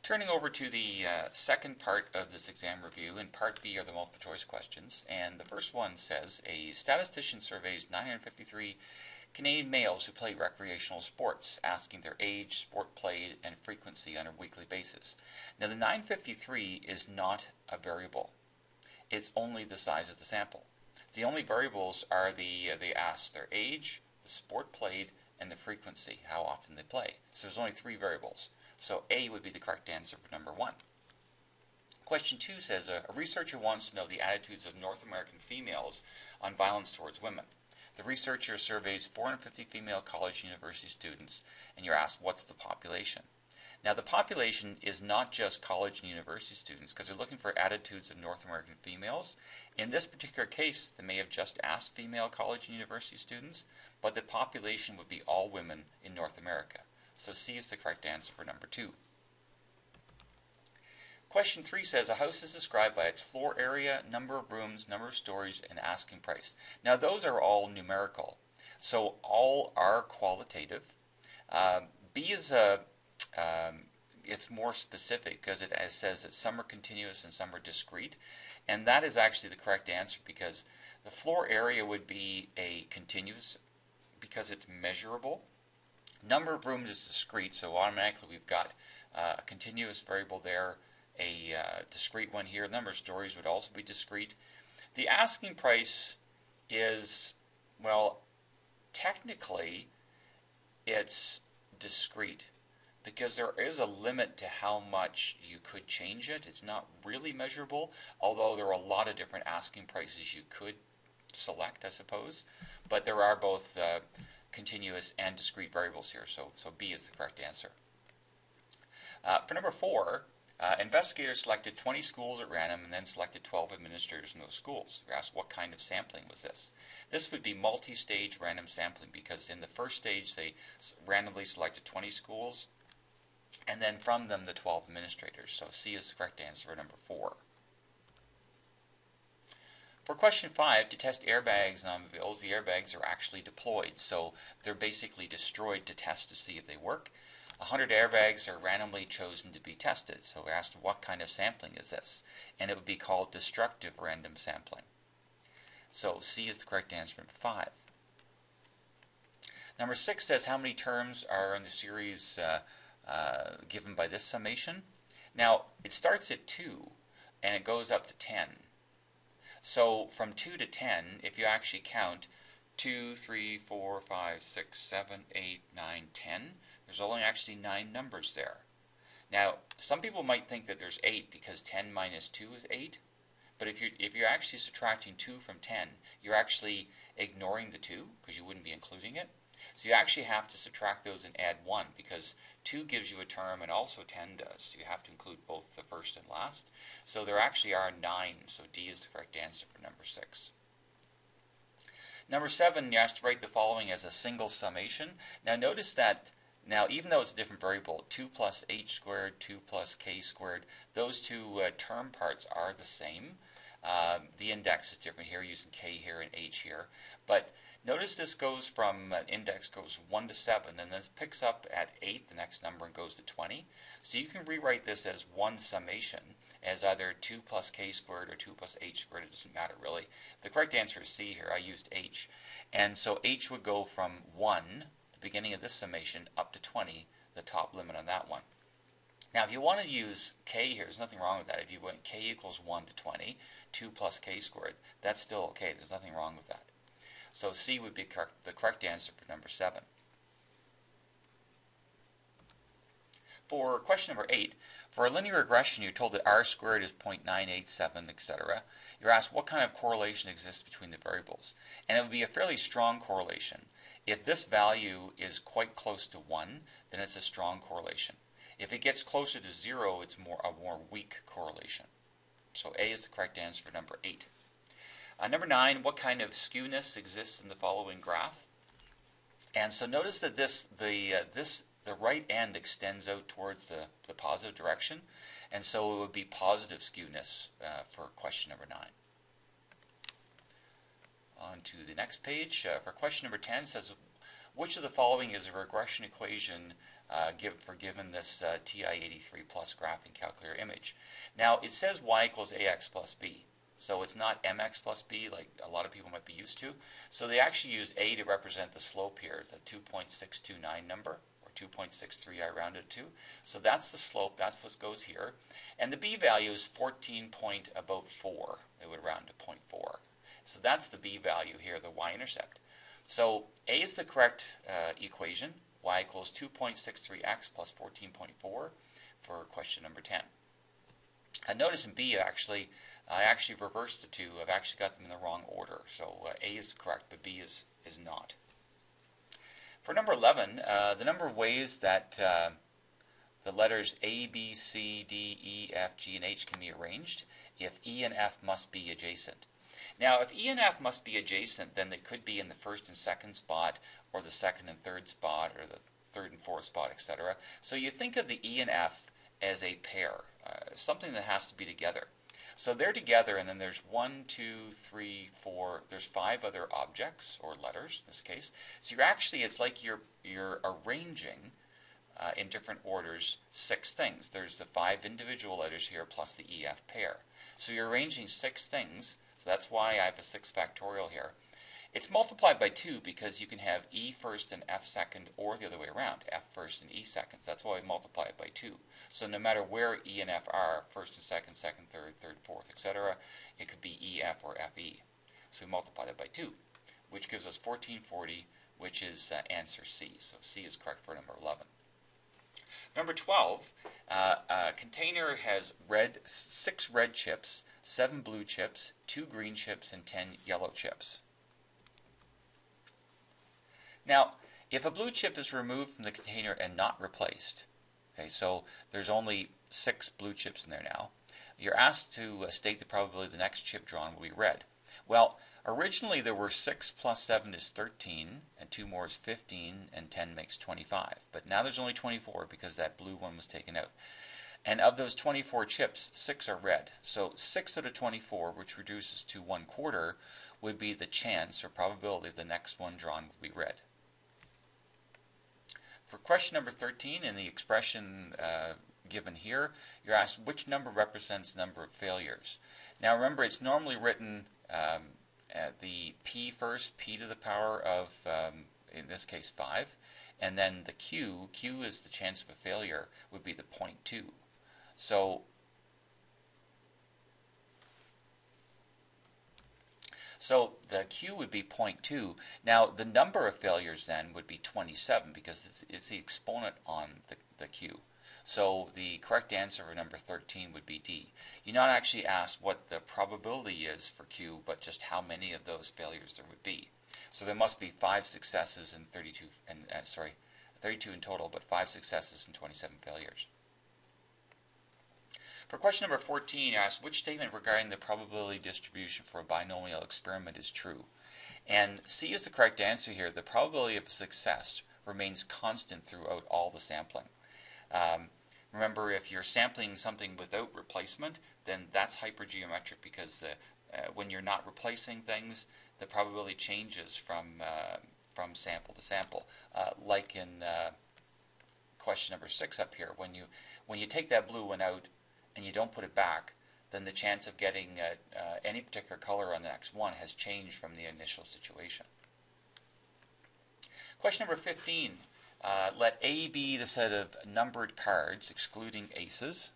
Turning over to the second part of this exam review, in part B are the multiple choice questions, and the first one says, a statistician surveys 953 Canadian males who play recreational sports, asking their age, sport played, and frequency on a weekly basis. Now the 953 is not a variable. It's only the size of the sample. The only variables are they ask their age, the sport played, and the frequency, how often they play. So there's only 3 variables. So A would be the correct answer for number 1. Question 2 says, a researcher wants to know the attitudes of North American females on violence towards women. The researcher surveys 450 female college and university students, and you're asked, what's the population? Now, the population is not just college and university students, because they're looking for attitudes of North American females. In this particular case, they may have just asked female college and university students, but the population would be all women in North America. So C is the correct answer for number 2. Question 3 says, a house is described by its floor area, number of rooms, number of stories, and asking price. Now, those are all numerical, so all are qualitative. B is it's more specific because it says that some are continuous and some are discrete, and that is actually the correct answer because the floor area would be a continuous because it's measurable. Number of rooms is discrete, so automatically we've got a continuous variable there, a discrete one here. Number of stories would also be discrete. The asking price is, well, technically it's discrete because there is a limit to how much you could change it. It's not really measurable, although there are a lot of different asking prices you could select, I suppose. But there are both continuous and discrete variables here, so B is the correct answer. For number 4, investigators selected 20 schools at random and then selected 12 administrators in those schools. You're asked, what kind of sampling was this? This would be multi-stage random sampling because in the first stage they randomly selected 20 schools and then from them the 12 administrators. So C is the correct answer for number 4. For question 5, to test airbags and automobiles, the airbags are actually deployed, so they're basically destroyed to test to see if they work. 100 airbags are randomly chosen to be tested, so we're asked what kind of sampling is this, and it would be called destructive random sampling. So C is the correct answer for 5. Number 6 says how many terms are in the series given by this summation. Now, it starts at 2 and it goes up to 10. So from 2 to 10, if you actually count 2, 3, 4, 5, 6, 7, 8, 9, 10, there's only actually 9 numbers there. Now, some people might think that there's 8 because 10 minus 2 is 8. But if you're actually subtracting 2 from 10, you're actually ignoring the 2 because you wouldn't be including it. So you actually have to subtract those and add 1 because 2 gives you a term and also 10 does. So you have to include both the first and last. So there actually are 9, so D is the correct answer for number 6. Number 7, you have to write the following as a single summation. Now notice that, even though it's a different variable, 2 plus h squared, 2 plus k squared, those two term parts are the same. The index is different here, using k here and h here. But notice this goes from, index goes 1 to 7, and this picks up at 8, the next number, and goes to 20. So you can rewrite this as one summation, as either 2 plus k squared or 2 plus h squared. It doesn't matter really. The correct answer is C here. I used h. And so h would go from 1, the beginning of this summation, up to 20, the top limit on that one. Now, if you want to use k here, there's nothing wrong with that. If you went k equals 1 to 20, 2 plus k squared, that's still okay. There's nothing wrong with that. So C would be the correct answer for number 7. For question number 8, for a linear regression, you're told that r squared is 0.987, etc. You're asked what kind of correlation exists between the variables. And it would be a fairly strong correlation. If this value is quite close to 1, then it's a strong correlation. If it gets closer to 0, it's a more weak correlation. So A is the correct answer for number 8. Number 9, what kind of skewness exists in the following graph? And so notice that the right end extends out towards the positive direction, and so it would be positive skewness for question number 9. On to the next page. For question number 10, says, which of the following is a regression equation given this TI-83 plus graphing calculator image? Now, it says y equals ax plus b. So it's not mx plus b like a lot of people might be used to. So they actually use a to represent the slope here, the 2.629 number, or 2.63 I rounded to. So that's the slope, that's what goes here. And the b value is 14 point about 4. It would round to 0.4. So that's the b value here, the y-intercept. So a is the correct equation. Y equals 2.63x plus 14.4 for question number 10. And notice in B, I actually reversed the two. I've actually got them in the wrong order. So A is correct, but B is not. For number 11, the number of ways that the letters A, B, C, D, E, F, G, and H can be arranged if E and F must be adjacent. Now, if E and F must be adjacent, then they could be in the first and second spot, or the second and third spot, or the third and fourth spot, etc. So you think of the E and F as a pair, something that has to be together. So they're together, and then there's 1, 2, 3, 4. There's 5 other objects or letters in this case. So it's like you're arranging in different orders 6 things. There's the 5 individual letters here plus the EF pair. So you're arranging 6 things. So that's why I have a 6 factorial here. It's multiplied by 2 because you can have E first and F second, or the other way around, F first and E second. That's why I multiply it by 2. So no matter where E and F are, first and second, third, fourth, etc., it could be EF or FE. So we multiply that by 2, which gives us 1440, which is answer C. So C is correct for number 11. Number 12, a container has 6 red chips, 7 blue chips, 2 green chips, and 10 yellow chips. Now, if a blue chip is removed from the container and not replaced, okay, so there's only 6 blue chips in there now, you're asked to state the probability the next chip drawn will be red. Well, originally there were 6 plus 7 is 13, and 2 more is 15, and 10 makes 25. But now there's only 24 because that blue one was taken out. And of those 24 chips, 6 are red. So 6 out of 24, which reduces to 1/4, would be the chance or probability the next one drawn will be red. For question number 13, in the expression given here, you're asked which number represents the number of failures. Now remember, it's normally written the P first, P to the power of, in this case, 5, and then the Q is the chance of a failure, would be the 0.2. So the Q would be 0.2. Now the number of failures then would be 27 because it's the exponent on the Q. So the correct answer for number 13 would be D. You're not actually asked what the probability is for Q, but just how many of those failures there would be. So there must be 5 successes and 32 in total, but 5 successes and 27 failures. For question number 14, you ask which statement regarding the probability distribution for a binomial experiment is true. And C is the correct answer here. The probability of success remains constant throughout all the sampling. Remember, if you're sampling something without replacement, then that's hypergeometric because when you're not replacing things, the probability changes from sample to sample. Like in question number 6 up here, when you take that blue one out and you don't put it back, then the chance of getting any particular color on the next one has changed from the initial situation. Question number 15. Let A be the set of numbered cards, excluding aces,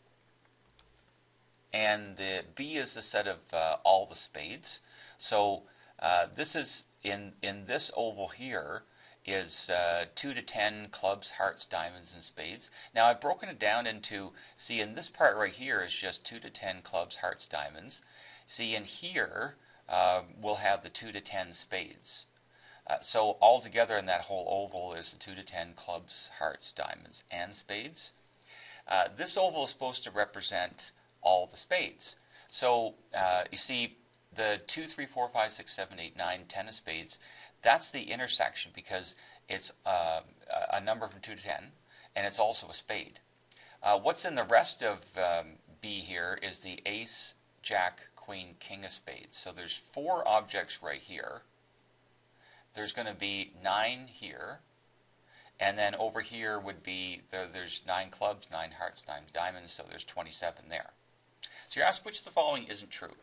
and the B is the set of all the spades. So this is, in this oval here, is 2 to 10 clubs, hearts, diamonds, and spades. Now I've broken it down into, see, in this part right here is just 2 to 10 clubs, hearts, diamonds. See, in here we'll have the 2 to 10 spades. So all together in that whole oval is the 2 to 10 clubs, hearts, diamonds, and spades. This oval is supposed to represent all the spades. So you see the 2, 3, 4, 5, 6, 7, 8, 9, 10 of spades, that's the intersection because it's a number from 2 to 10, and it's also a spade. What's in the rest of B here is the ace, jack, queen, king of spades. So there's 4 objects right here. There's going to be 9 here, And then over here would be, there's 9 clubs, 9 hearts, 9 diamonds, so there's 27 there. So you're asked which of the following isn't true.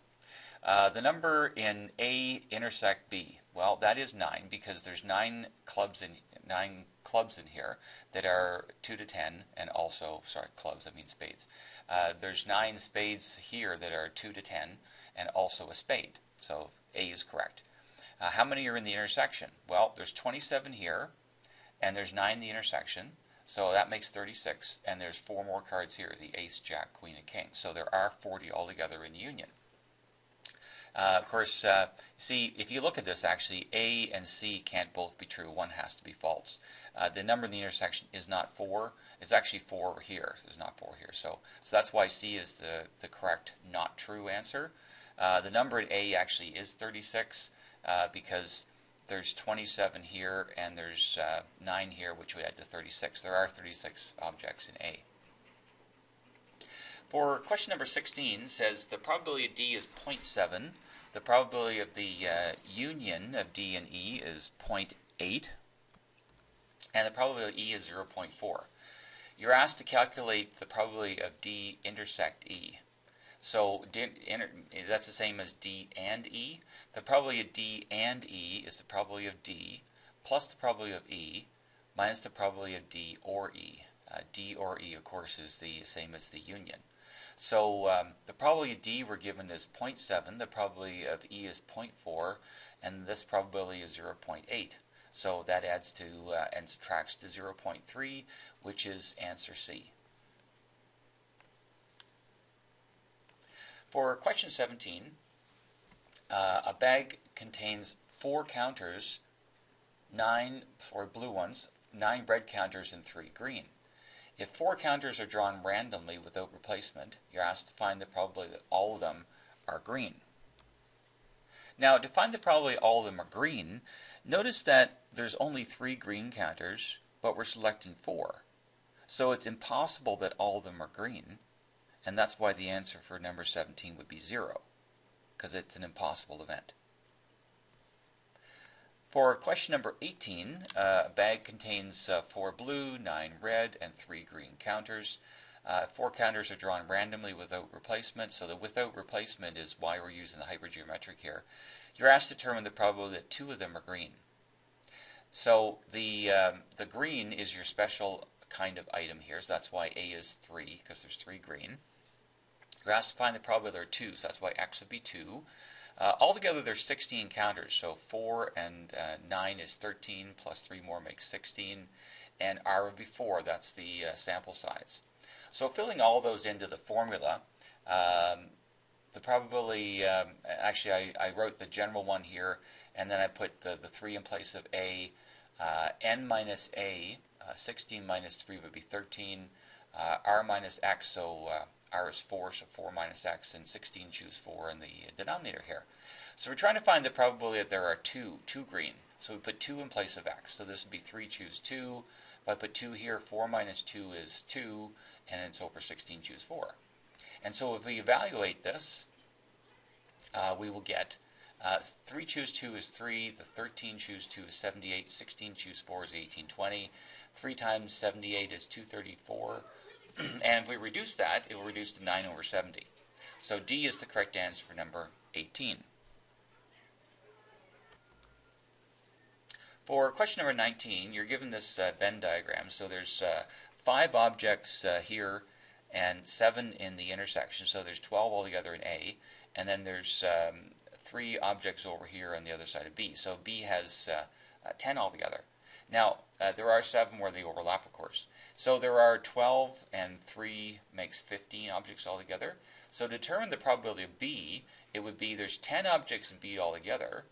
The number in A intersect B. Well, that is 9 because there's 9 clubs in here that are 2 to 10, and also, sorry, clubs, I mean spades. There's 9 spades here that are 2 to 10, and also a spade. So A is correct. How many are in the intersection? Well, there's 27 here, and there's 9 in the intersection, so that makes 36, and there's 4 more cards here, the ace, jack, queen, and king. So there are 40 altogether in union. Of course, see, if you look at this, actually, A and C can't both be true. One has to be false. The number in the intersection is not 4. It's actually 4 over here. There's not 4 here. So that's why C is the correct, not true answer. The number in A actually is 36 because there's 27 here and there's 9 here, which we add to 36. There are 36 objects in A. For question number 16, says the probability of D is 0.7. The probability of the union of D and E is 0.8. And the probability of E is 0.4. You're asked to calculate the probability of D intersect E. So that's the same as D and E. The probability of D and E is the probability of D plus the probability of E minus the probability of D or E. D or E, of course, is the same as the union. So the probability of D we're given is 0.7, the probability of E is 0.4, and this probability is 0.8. So that adds to and subtracts to 0.3, which is answer C. For question 17, a bag contains 4 counters, 9 for blue ones, 9 red counters, and 3 green. If 4 counters are drawn randomly without replacement, you're asked to find the probability that all of them are green. Now, to find the probability all of them are green, notice that there's only 3 green counters, but we're selecting 4. So it's impossible that all of them are green, and that's why the answer for number 17 would be 0, because it's an impossible event. For question number 18, a bag contains 4 blue, 9 red, and 3 green counters. 4 counters are drawn randomly without replacement, so the without replacement is why we're using the hypergeometric here. You're asked to determine the probability that 2 of them are green. So the green is your special kind of item here, so that's why A is 3, because there's 3 green. You're asked to find the probability there are 2, so that's why X would be 2. Altogether, there's 16 counters, so 4 and 9 is 13, plus 3 more makes 16, and R would be 4. That's the sample size. So filling all those into the formula, the probability, actually I wrote the general one here, and then I put the 3 in place of A. N minus A, 16 minus 3 would be 13, R minus X, so R is 4, so 4 minus X, and 16 choose 4 in the denominator here. So we're trying to find the probability that there are 2 green. So we put 2 in place of X. So this would be 3 choose 2. If I put 2 here, 4 minus 2 is 2, and it's over 16 choose 4. And so if we evaluate this, we will get 3 choose 2 is 3, the 13 choose 2 is 78, 16 choose 4 is 1820, 3 times 78 is 234, and if we reduce that, it will reduce to 9 over 70. So D is the correct answer for number 18. For question number 19, you're given this Venn diagram. So there's 5 objects here and 7 in the intersection. So there's 12 altogether in A. And then there's 3 objects over here on the other side of B. So B has 10 altogether. Now, there are 7 where they overlap, of course. So there are 12 and 3 makes 15 objects altogether. So to determine the probability of B, it would be there's 10 objects in B altogether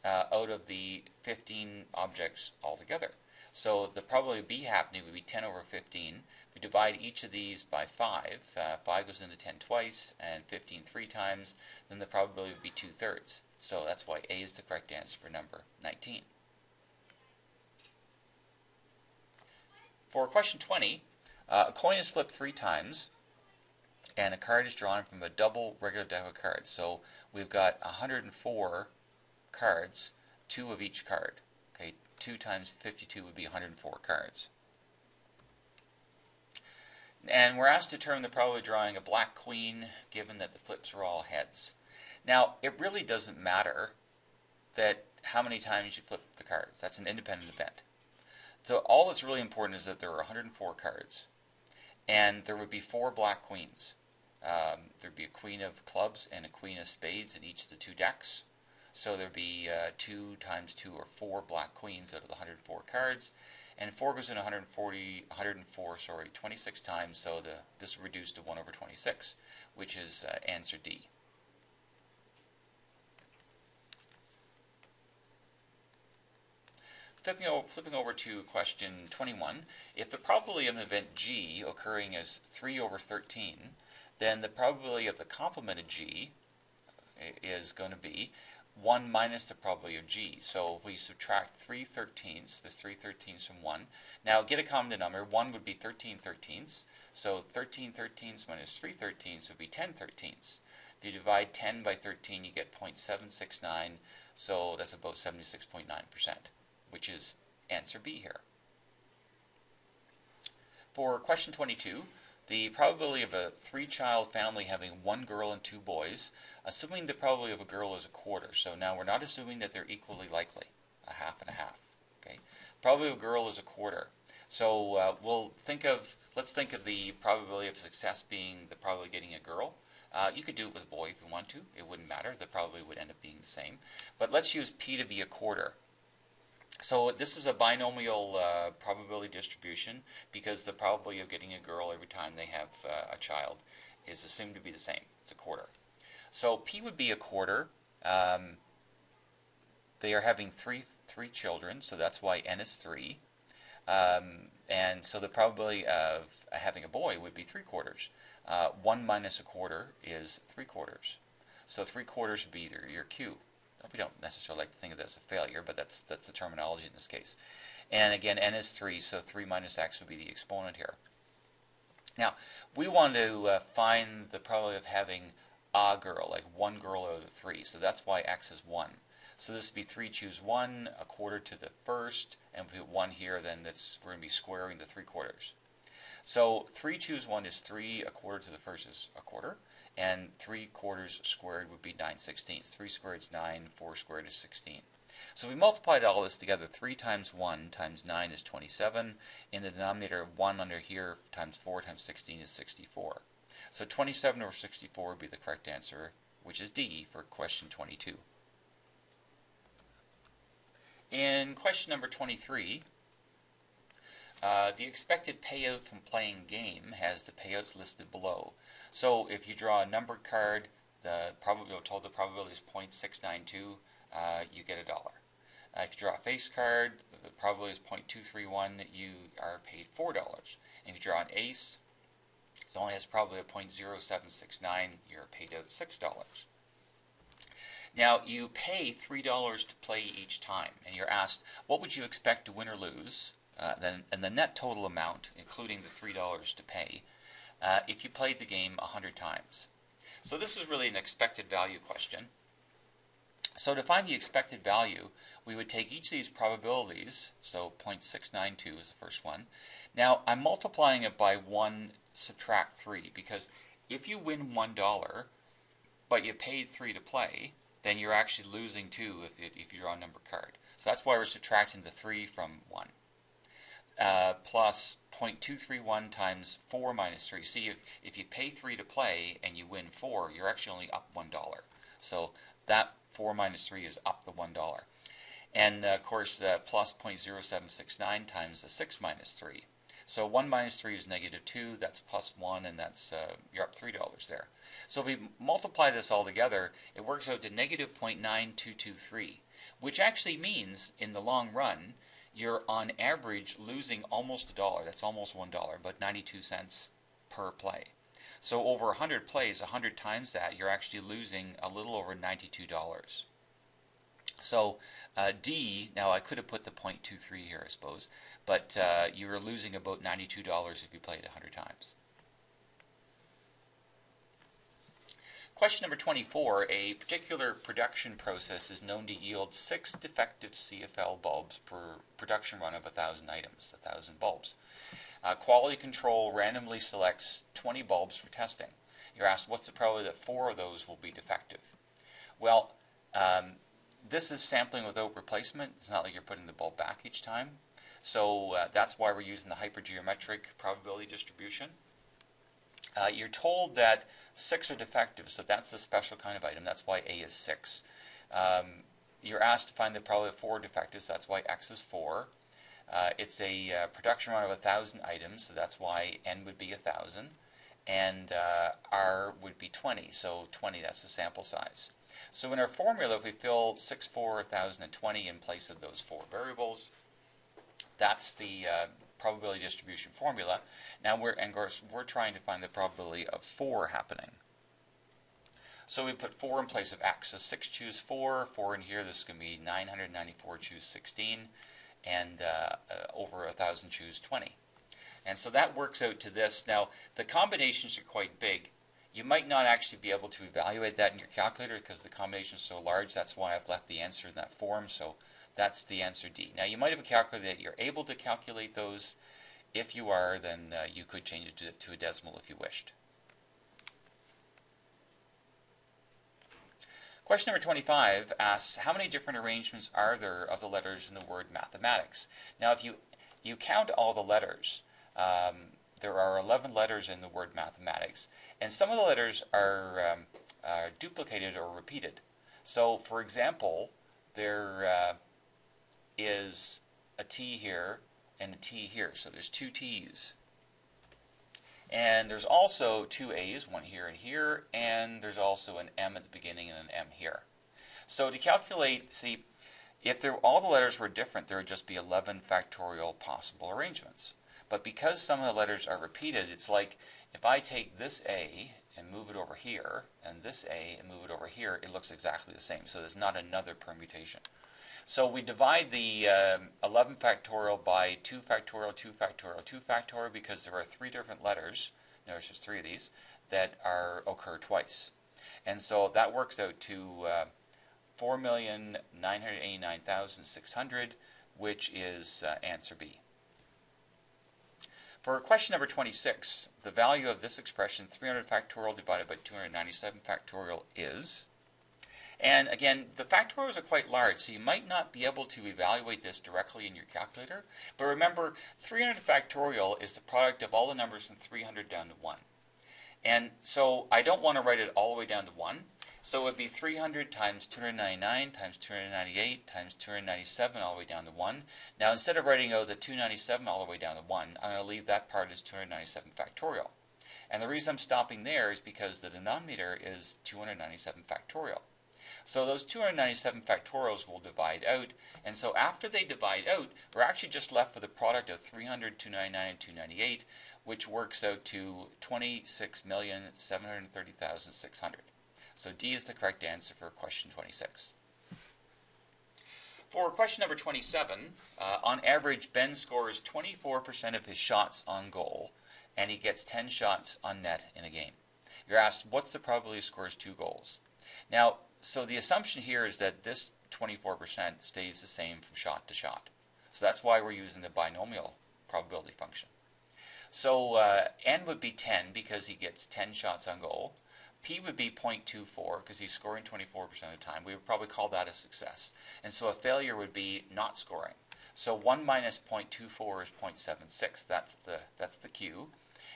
out of the 15 objects altogether. So the probability of B happening would be 10 over 15. We divide each of these by 5. 5 goes into 10 twice and 15 3 times. Then the probability would be 2/3. So that's why A is the correct answer for number 19. For question 20, a coin is flipped 3 times, and a card is drawn from a double regular deck of cards. So we've got 104 cards, 2 of each card. Okay, 2 times 52 would be 104 cards. And we're asked to determine the probability of drawing a black queen given that the flips are all heads. Now, it really doesn't matter that how many times you flip the cards. That's an independent event. So all that's really important is that there are 104 cards, and there would be 4 black queens. There'd be a queen of clubs and a queen of spades in each of the 2 decks. So there'd be 2 times 2 or 4 black queens out of the 104 cards. And 4 goes in 104, 26 times, so this will reduce to 1 over 26, which is answer D. Flipping over to question 21, if the probability of an event G occurring is 3 over 13, then the probability of the complement of G is going to be 1 minus the probability of G. So if we subtract 3 13ths, this 3 13ths from 1. Now get a common denominator. 1 would be 13 13ths. So 13 13ths minus 3 13ths would be 10 13ths. If you divide 10 by 13, you get 0.769. So that's about 76.9%, which is answer B here. For question 22, the probability of a 3-child family having 1 girl and 2 boys, assuming the probability of a girl is a quarter. So now we're not assuming that they're equally likely, a half and a half. Okay, probability of a girl is a quarter. So let's think of the probability of success being the probability of getting a girl. You could do it with a boy if you want to. It wouldn't matter. The probability would end up being the same. But let's use P to be a quarter. So this is a binomial probability distribution because the probability of getting a girl every time they have a child is assumed to be the same. It's a quarter. So P would be a quarter. They are having three children, so that's why N is 3. And so the probability of having a boy would be 3/4. 1 minus a quarter is 3/4. So 3/4 would be either your Q. We don't necessarily like to think of that as a failure, but that's the terminology in this case. And again, N is 3, so 3 minus X would be the exponent here. Now, we want to find the probability of having a girl, like 1 girl out of 3. So that's why X is 1. So this would be 3 choose 1, a quarter to the first, and we put 1 here, then we're going to be squaring the 3/4. So 3 choose 1 is 3, a quarter to the first is a quarter. And 3/4 squared would be 9/16. 3 squared is 9, 4 squared is 16. So if we multiplied all this together, 3 times 1 times 9 is 27. In the denominator, 1 under here times 4 times 16 is 64. So 27 over 64 would be the correct answer, which is D for question 22. In question number 23, the expected payout from playing game has the payouts listed below. So if you draw a numbered card, the probability is 0.692, you get $1. If you draw a face card, the probability is 0.231, you are paid $4. And if you draw an ace, it only has a probability of 0.0769, you're paid out $6. Now, you pay $3 to play each time, and you're asked, what would you expect to win or lose, and the net total amount, including the $3 to pay, if you played the game 100 times. So this is really an expected value question. So to find the expected value, we would take each of these probabilities, so 0.692 is the first one. Now I'm multiplying it by 1 subtract 3, because if you win $1, but you paid 3 to play, then you're actually losing 2 if you draw a numbered card. So that's why we're subtracting the 3 from 1. Plus 0.231 times 4 minus 3. See, if you pay 3 to play and you win 4, you're actually only up $1. So that 4 minus 3 is up the $1. And of course, plus 0.0769 times the 6 minus 3. So 1 minus 3 is -2, that's plus 1, and that's you're up $3 there. So if we multiply this all together, it works out to -0.9223, which actually means, in the long run, you're on average losing almost $1. That's almost $1, but 92 cents per play. So over 100 plays, 100 times that, you're actually losing a little over $92. So D, now I could have put the 0.23 here, I suppose, but you were losing about $92 if you played 100 times. Question number 24. A particular production process is known to yield 6 defective CFL bulbs per production run of 1,000 items, 1,000 bulbs. Quality control randomly selects 20 bulbs for testing. You're asked, what's the probability that 4 of those will be defective? Well, this is sampling without replacement. It's not like you're putting the bulb back each time. So that's why we're using the hypergeometric probability distribution. You're told that 6 are defective, so that's the special kind of item. That's why A is 6. You're asked to find the probability of 4 defectives. That's why X is 4. It's a production run of 1,000 items, so that's why N would be 1,000. And R would be 20, so 20, that's the sample size. So in our formula, if we fill 6, 4, 1,000, and 20 in place of those 4 variables, that's the probability distribution formula. Now we're trying to find the probability of 4 happening. So we put 4 in place of X. So 6 choose 4, 4 in here, this is going to be 994 choose 16, and over 1,000 choose 20. And so that works out to this. Now, the combinations are quite big. You might not actually be able to evaluate that in your calculator because the combination is so large. That's why I've left the answer in that form. So that's the answer D. Now, you might have a calculator that you're able to calculate those. If you are, then you could change it to a decimal if you wished. Question number 25 asks, how many different arrangements are there of the letters in the word mathematics? Now, if you count all the letters, there are 11 letters in the word mathematics, and some of the letters are duplicated or repeated. So, for example, there is a T here and a T here, so there's 2 T's. And there's also 2 A's, one here and here, and there's also an M at the beginning and an M here. So to calculate, see, if all the letters were different, there would just be 11 factorial possible arrangements. But because some of the letters are repeated, it's like if I take this A and move it over here, and this A and move it over here, it looks exactly the same. So there's not another permutation. So we divide the 11 factorial by 2 factorial, 2 factorial, 2 factorial, because there are 3 different letters, there's just 3 of these, that occur twice. And so that works out to 4,989,600, which is answer B. For question number 26, the value of this expression, 300 factorial divided by 297 factorial, is... And again, the factorials are quite large, so you might not be able to evaluate this directly in your calculator. But remember, 300 factorial is the product of all the numbers from 300 down to 1. And so I don't want to write it all the way down to 1. So it would be 300 times 299 times 298 times 297 all the way down to 1. Now instead of writing the 297 all the way down to 1, I'm going to leave that part as 297 factorial. And the reason I'm stopping there is because the denominator is 297 factorial. So those 297 factorials will divide out, and so after they divide out, we're actually just left with a product of 300, 299, and 298, which works out to 26,730,600. So D is the correct answer for question 26. For question number 27, on average, Ben scores 24% of his shots on goal, and he gets 10 shots on net in a game. You're asked, what's the probability he scores 2 goals? Now, so the assumption here is that this 24% stays the same from shot to shot. So that's why we're using the binomial probability function. So N would be 10 because he gets 10 shots on goal. P would be 0.24 because he's scoring 24% of the time. We would probably call that a success. And so a failure would be not scoring. So 1 minus 0.24 is 0.76. That's the Q.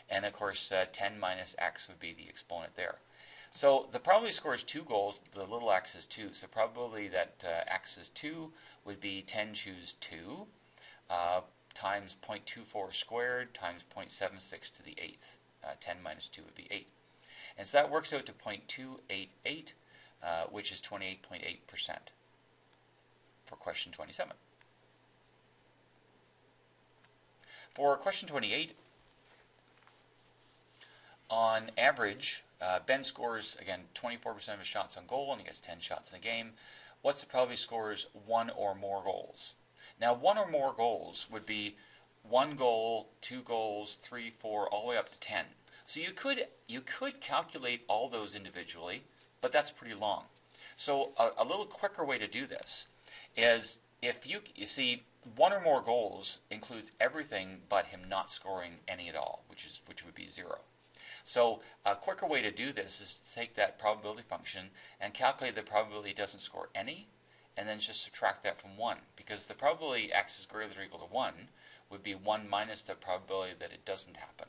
And of course 10 minus X would be the exponent there. So the probability scores 2 goals, the little x is 2. So probability that x is 2 would be 10 choose 2 times 0.24 squared times 0.76 to the 8th. 10 minus 2 would be 8. And so that works out to 0.288, which is 28.8% for question 27. For question 28, on average, Ben scores, again, 24% of his shots on goal, and he gets 10 shots in a game. What's the probability he scores 1 or more goals? Now, 1 or more goals would be 1 goal, 2 goals, 3, 4, all the way up to 10. So you could calculate all those individually, but that's pretty long. So a little quicker way to do this is if you see one or more goals includes everything but him not scoring any at all, which would be 0. So a quicker way to do this is to take that probability function and calculate the probability he doesn't score any, and then just subtract that from 1, because the probability x is greater than or equal to 1 would be 1 minus the probability that it doesn't happen.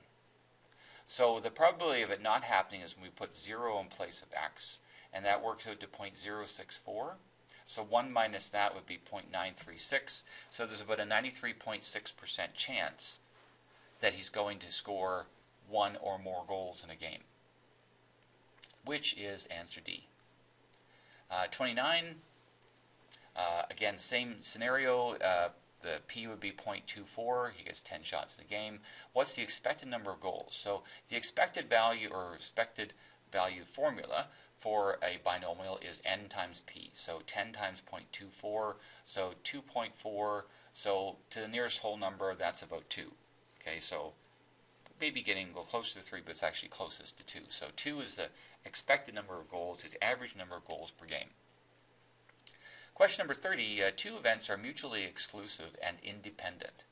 So the probability of it not happening is when we put 0 in place of x, and that works out to 0.064. So 1 minus that would be 0.936. So there's about a 93.6% chance that he's going to score 1 or more goals in a game, which is answer D. 29, again, same scenario. The P would be 0.24. He gets 10 shots in the game. What's the expected number of goals? So the expected value or expected value formula for a binomial is n times p. So 10 times 0.24, so 2.4. So to the nearest whole number, that's about 2. Okay, so maybe go close to 3, but it's actually closest to 2. So 2 is the expected number of goals, his average number of goals per game. Question number 30, two events are mutually exclusive and independent.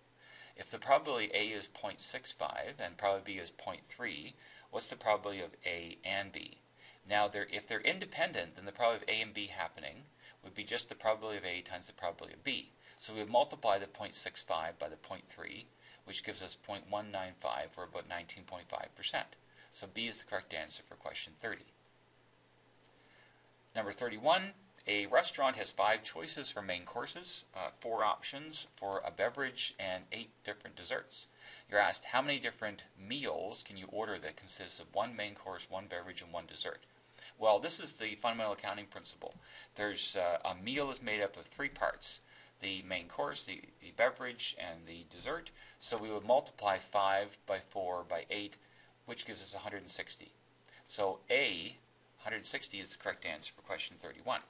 If the probability A is 0.65 and probability B is 0.3, what's the probability of A and B? Now, if they're independent, then the probability of A and B happening would be just the probability of A times the probability of B. So we would multiply the 0.65 by the 0.3, which gives us 0.195, or about 19.5%. So B is the correct answer for question 30. Number 31, a restaurant has 5 choices for main courses, 4 options for a beverage, and 8 different desserts. You're asked, how many different meals can you order that consists of 1 main course, 1 beverage, and 1 dessert? Well, this is the fundamental accounting principle. There's a meal is made up of 3 parts: the main course, the beverage, and the dessert. So we would multiply 5 by 4 by 8, which gives us 160. So A, 160 is the correct answer for question 31.